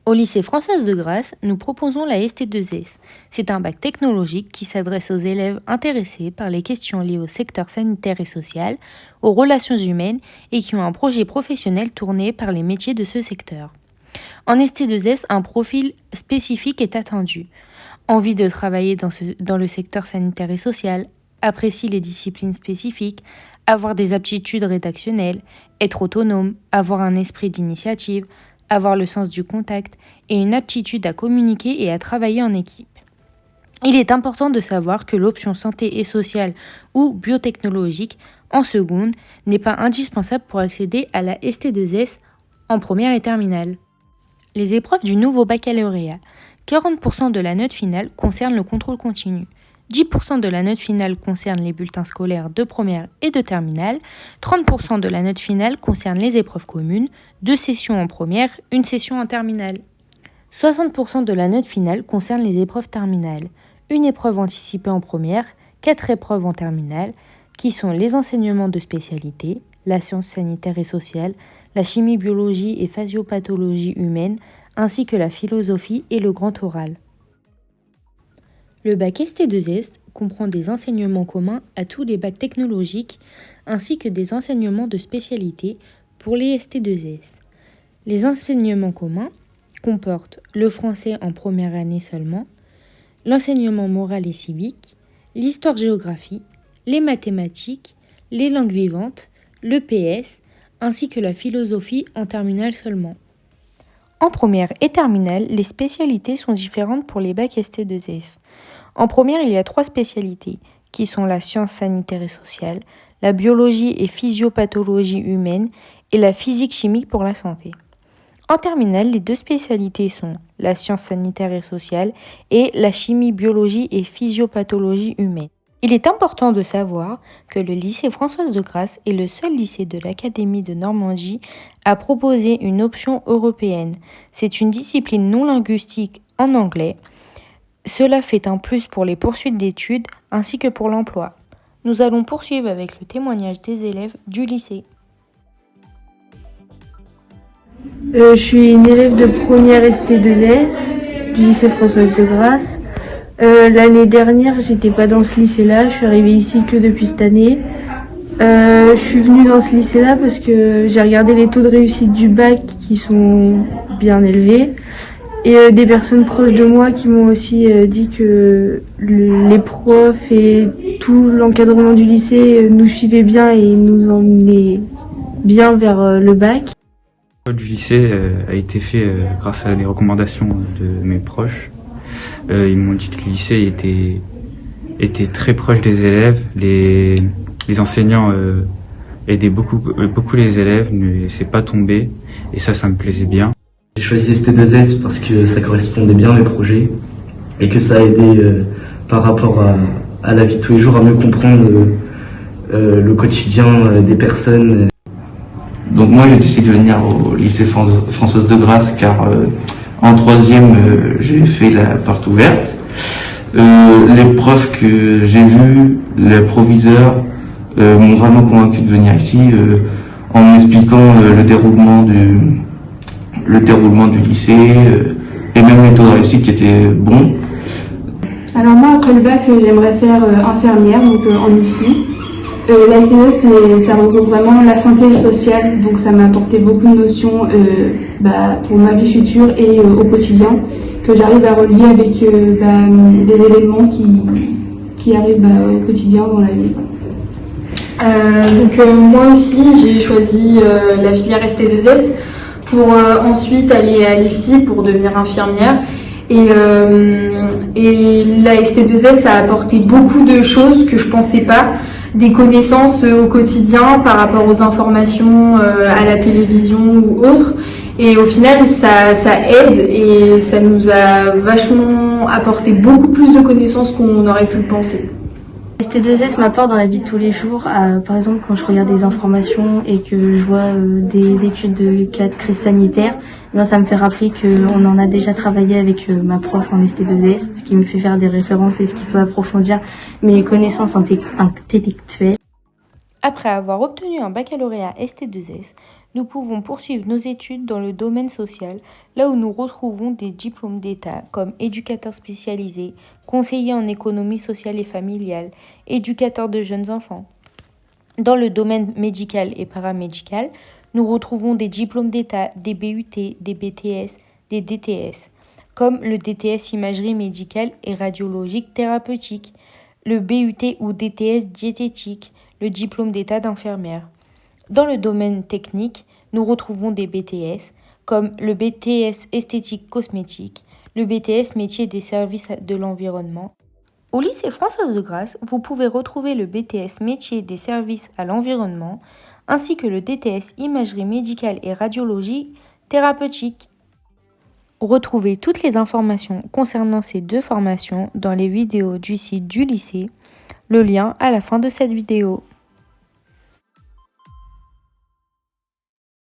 Au lycée Françoise de Grasse, nous proposons la ST2S. C'est un bac technologique qui s'adresse aux élèves intéressés par les questions liées au secteur sanitaire et social, aux relations humaines et qui ont un projet professionnel tourné par les métiers de ce secteur. En ST2S, un profil spécifique est attendu. Envie de travailler dans le secteur sanitaire et social, apprécie les disciplines spécifiques, avoir des aptitudes rédactionnelles, être autonome, avoir un esprit d'initiative, avoir le sens du contact et une aptitude à communiquer et à travailler en équipe. Il est important de savoir que l'option santé et sociale ou biotechnologique en seconde n'est pas indispensable pour accéder à la ST2S en première et terminale. Les épreuves du nouveau baccalauréat. 40% de la note finale concerne le contrôle continu. 10% de la note finale concerne les bulletins scolaires de première et de terminale, 30% de la note finale concerne les épreuves communes, 2 sessions en première, 1 session en terminale. 60% de la note finale concerne les épreuves terminales, 1 épreuve anticipée en première, 4 épreuves en terminale, qui sont les enseignements de spécialité, la science sanitaire et sociale, la chimie, biologie et physiopathologie humaine, ainsi que la philosophie et le grand oral. Le bac ST2S comprend des enseignements communs à tous les bacs technologiques ainsi que des enseignements de spécialité pour les ST2S. Les enseignements communs comportent le français en première année seulement, l'enseignement moral et civique, l'histoire-géographie, les mathématiques, les langues vivantes, le PS, ainsi que la philosophie en terminale seulement. En première et terminale, les spécialités sont différentes pour les bacs ST2S. En première, il y a 3 spécialités, qui sont la science sanitaire et sociale, la biologie et physiopathologie humaine et la physique chimique pour la santé. En terminale, les 2 spécialités sont la science sanitaire et sociale et la chimie, biologie et physiopathologie humaine. Il est important de savoir que le lycée Françoise de Grasse est le seul lycée de l'Académie de Normandie à proposer une option européenne. C'est une discipline non linguistique en anglais. Cela fait un plus pour les poursuites d'études ainsi que pour l'emploi. Nous allons poursuivre avec le témoignage des élèves du lycée. Je suis une élève de première ST2S du lycée Françoise de Grasse. L'année dernière, j'étais pas dans ce lycée-là, je suis arrivée ici que depuis cette année. Je suis venue dans ce lycée-là parce que j'ai regardé les taux de réussite du bac qui sont bien élevés et des personnes proches de moi qui m'ont aussi dit que les profs et tout l'encadrement du lycée nous suivaient bien et nous emmenaient bien vers le bac. Le choix du lycée a été fait grâce à des recommandations de mes proches. Ils m'ont dit que le lycée était très proche des élèves. Les enseignants aidaient beaucoup les élèves, ne laissaient pas tomber. Et ça me plaisait bien. J'ai choisi ST2S parce que ça correspondait bien à mes projets et que ça a aidé par rapport à la vie de tous les jours à mieux comprendre le quotidien des personnes. Donc moi j'ai décidé de venir au lycée Françoise de Grasse car en 3e j'ai fait la porte ouverte. Les profs que j'ai vus, les proviseurs m'ont vraiment convaincu de venir ici en m'expliquant le déroulement du lycée et même les taux de réussite qui étaient bons. Alors moi après le bac j'aimerais faire infirmière donc en IFSI. La ST2S, ça regroupe vraiment la santé sociale, donc ça m'a apporté beaucoup de notions pour ma vie future et au quotidien, que j'arrive à relier avec des événements qui arrivent au quotidien dans la vie. Moi aussi, j'ai choisi la filière ST2S pour ensuite aller à l'IFSI pour devenir infirmière. Et la ST2S a apporté beaucoup de choses que je pensais pas, des connaissances au quotidien par rapport aux informations à la télévision ou autres. Et au final, ça aide et ça nous a vachement apporté beaucoup plus de connaissances qu'on aurait pu le penser. ST2S m'apporte dans la vie de tous les jours, par exemple quand je regarde des informations et que je vois des études de cas de crise sanitaire, ça me fait rappeler qu'on en a déjà travaillé avec ma prof en ST2S, ce qui me fait faire des références et ce qui peut approfondir mes connaissances intellectuelles. Après avoir obtenu un baccalauréat ST2S, nous pouvons poursuivre nos études dans le domaine social, là où nous retrouvons des diplômes d'État comme éducateur spécialisé, conseiller en économie sociale et familiale, éducateur de jeunes enfants. Dans le domaine médical et paramédical, nous retrouvons des diplômes d'État, des BUT, des BTS, des DTS, comme le DTS imagerie médicale et radiologique thérapeutique, le BUT ou DTS diététique, le diplôme d'État d'infirmière. Dans le domaine technique, nous retrouvons des BTS, comme le BTS esthétique cosmétique, le BTS métier des services de l'environnement. Au lycée Françoise de Grasse, vous pouvez retrouver le BTS métier des services à l'environnement, ainsi que le DTS imagerie médicale et radiologie thérapeutique. Retrouvez toutes les informations concernant ces deux formations dans les vidéos du site du lycée, le lien à la fin de cette vidéo.